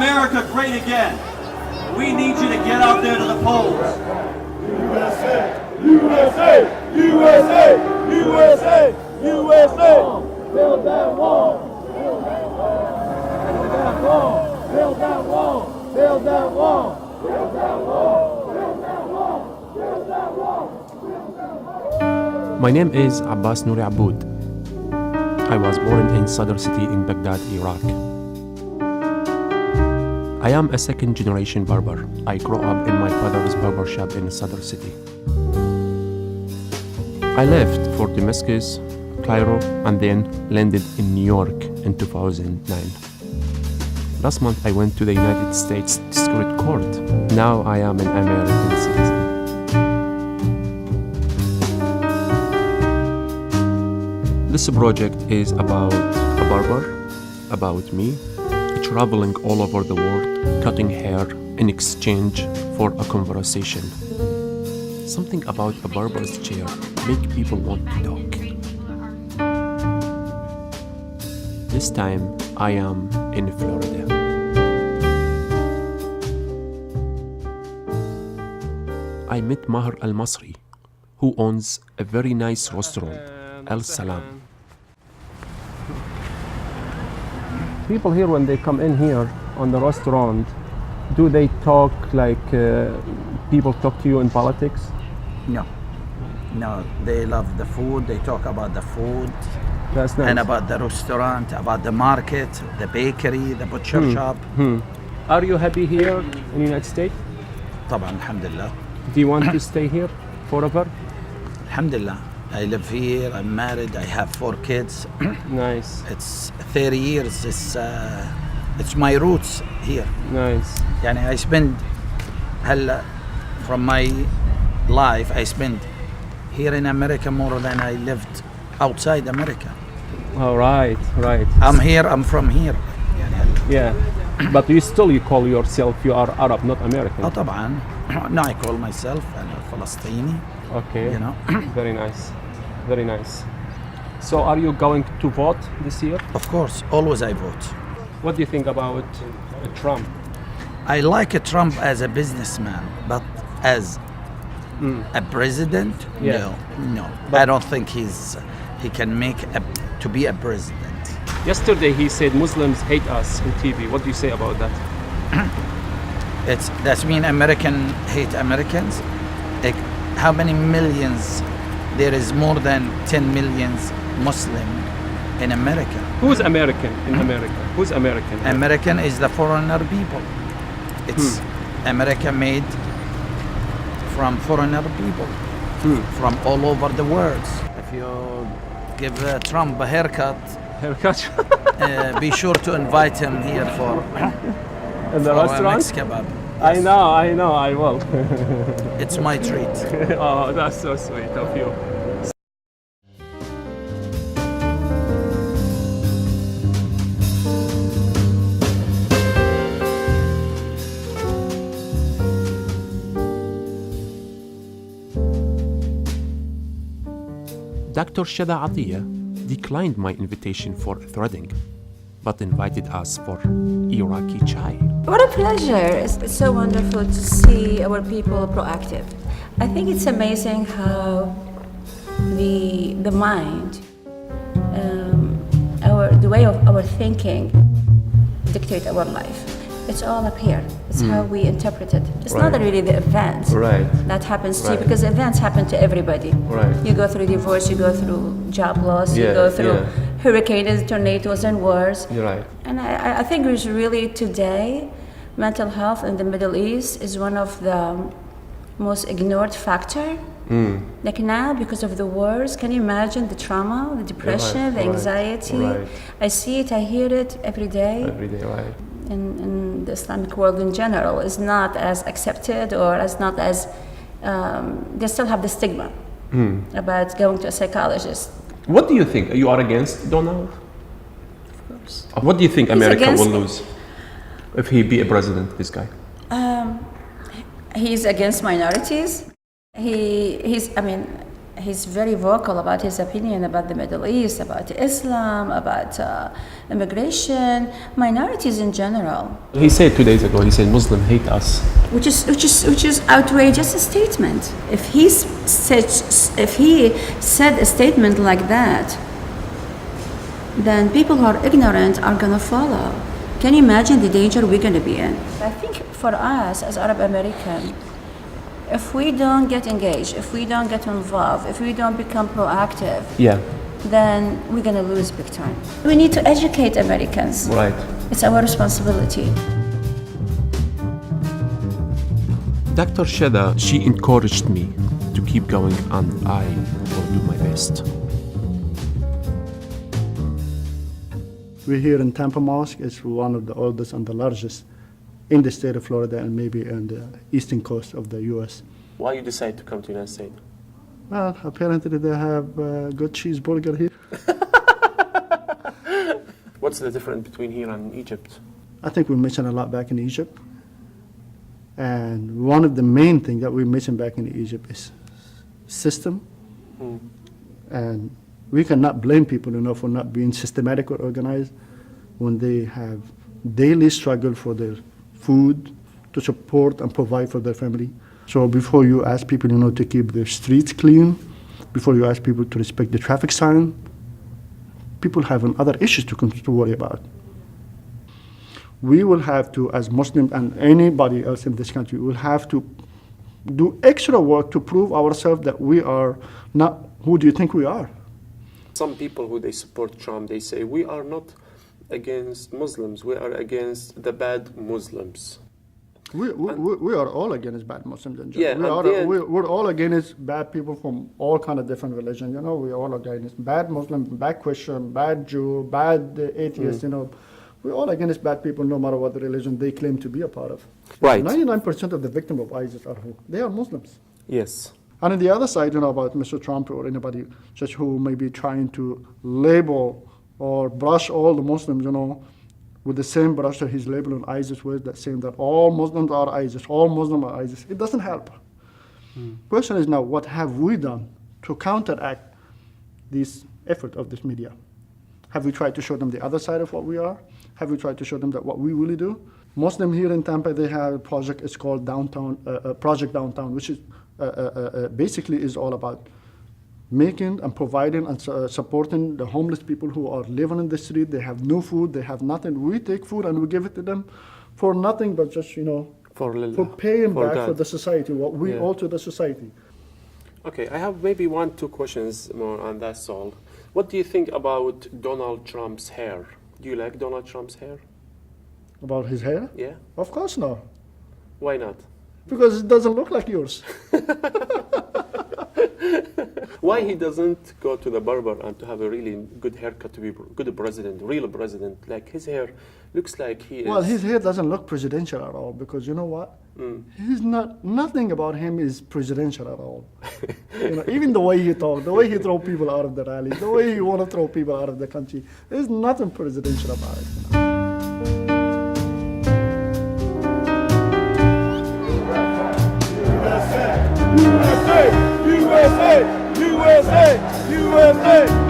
America great again. We need you to get out there to the polls. USA! USA! USA! USA! USA! Build that wall! Build that wall! Build that wall! Build that wall! Build that wall! Build that wall! Build that wall! Build that wall! My name is Abbas Nouri Aboud. I was born in Sadr city in Baghdad, Iraq. I am a second-generation barber. I grew up in my father's barber shop in Sadr city. I left for Damascus, Cairo, and then landed in New York in 2009. Last month I went to the United States District Court. Now I am an American citizen. This project is about a barber, about me, traveling all over the world, cutting hair in exchange for a conversation. Something about a barber's chair make people want to talk. This time I am in Florida. I met Maher Al-Masri, who owns a very nice restaurant, Al Salam. People here, when they come in here on the restaurant, do they talk like people talk to you in politics? No, they love the food. They talk about the food. That's nice. And about the restaurant, about the market, the bakery, the butcher shop. Are you happy here in the United States? طبعا الحمد لله. Do you want to stay here forever? الحمد لله. I live here, I'm married, I have 4 kids. Nice. It's 30 years, it's my roots here. Nice. يعني I spend هلا from my life I spend here in America more than I lived outside America. Oh, right. I'm here, I'm from here. يعني هلا. Yeah. But you call yourself you are Arab, not American. طبعا. No, I call myself أنا فلسطيني. Okay. You know. Very nice. Very nice. So are you going to vote this year? Of course, always I vote. What do you think about Trump? I like Trump as a businessman, but as a president, Yeah. no. I don't think he can make to be a president. Yesterday he said Muslims hate us on TV. What do you say about that? That's mean American hate Americans. Like, how many millions? There is more than 10 million Muslim in America. Who's American in America? Who's American? American is the foreigner people. It's America made from foreigner people from all over the world. If you give Trump a haircut, be sure to invite him here for in the restaurant? Mixed kebab. I know, I will. It's my treat. Oh, that's so sweet of you. Dr. Shada Atiya declined my invitation for threading, but invited us for Iraqi chai. What a pleasure. It's so wonderful to see our people proactive. I think it's amazing how the mind, the way of our thinking dictate our life. It's all up here. It's how we interpret it. It's not really the event that happens to you, because events happen to everybody. You go through divorce, you go through job loss, you go through hurricanes, tornadoes, and wars. You're right. And I think it's really today, mental health in the Middle East is one of the most ignored factor. Like now, because of the wars, can you imagine the trauma, the depression, the anxiety? I see it, I hear it every day. Right. In the Islamic world in general is not as accepted, or as not as they still have the stigma about going to a psychologist. What do you think? You are against Donald? Of course. What do you think America will lose if he be a president, this guy? He's against minorities. he's very vocal about his opinion about the Middle East, about Islam, about immigration, minorities in general. He said 2 days ago, he said Muslims hate us. Which is outrageous statement. If he said a statement like that, then people who are ignorant are gonna follow. Can you imagine the danger we're gonna be in? I think for us as Arab American, if we don't get engaged, if we don't get involved, if we don't become proactive, then we're gonna lose big time. We need to educate Americans. Right. It's our responsibility. Dr. Shada, she encouraged me to keep going, and I will do my best. We're here in Tampa Mosque. It's one of the oldest and the largest in the state of Florida and maybe on the eastern coast of the U.S. Why you decide to come to the United States? Well, apparently they have good cheeseburger here. What's the difference between here and Egypt? I think we're missing a lot back in Egypt. And one of the main things that we're missing back in Egypt is system. And we cannot blame people for not being systematic or organized when they have daily struggle for their food, to support and provide for their family. So before you ask people, to keep their streets clean, before you ask people to respect the traffic sign, people have other issues to worry about. We will have to, as Muslims and anybody else in this country, will have to do extra work to prove ourselves that we are not who do you think we are. Some people who they support Trump, they say, we are not against Muslims, we are against the bad Muslims. We are all against bad Muslims in general. Yeah, we're all against bad people from all kind of different religions. We're all against bad Muslim, bad Christian, bad Jew, bad atheist. We're all against bad people, no matter what the religion they claim to be a part of. Right. 99% of the victims of ISIS are who? They are Muslims. Yes. And on the other side, about Mr. Trump or anybody just who may be trying to label or brush all the Muslims, with the same brush that he's labeling ISIS with, that saying that all Muslims are ISIS, all Muslims are ISIS. It doesn't help. Question is now, what have we done to counteract this effort of this media? Have we tried to show them the other side of what we are? Have we tried to show them that what we really do? Muslims here in Tampa, they have a project, it's called Project Downtown, which is basically is all about making and providing and supporting the homeless people who are living in the street. They have no food, they have nothing. We take food and we give it to them for nothing but just, for paying back God. For the society, what we owe to the society. Okay, I have maybe 1-2 questions more, and that's all. What do you think about Donald Trump's hair? Do you like Donald Trump's hair? About his hair? Yeah. Of course not. Why not? Because it doesn't look like yours. Why he doesn't go to the barber and to have a really good haircut to be good president, real president? Like his hair looks like he is. Well, his hair doesn't look presidential at all because you know what? He's nothing about him is presidential at all. Even the way he talks, the way he throws people out of the rallies, the way he want to throw people out of the country, there's nothing presidential about it. USA! USA! USA! USA!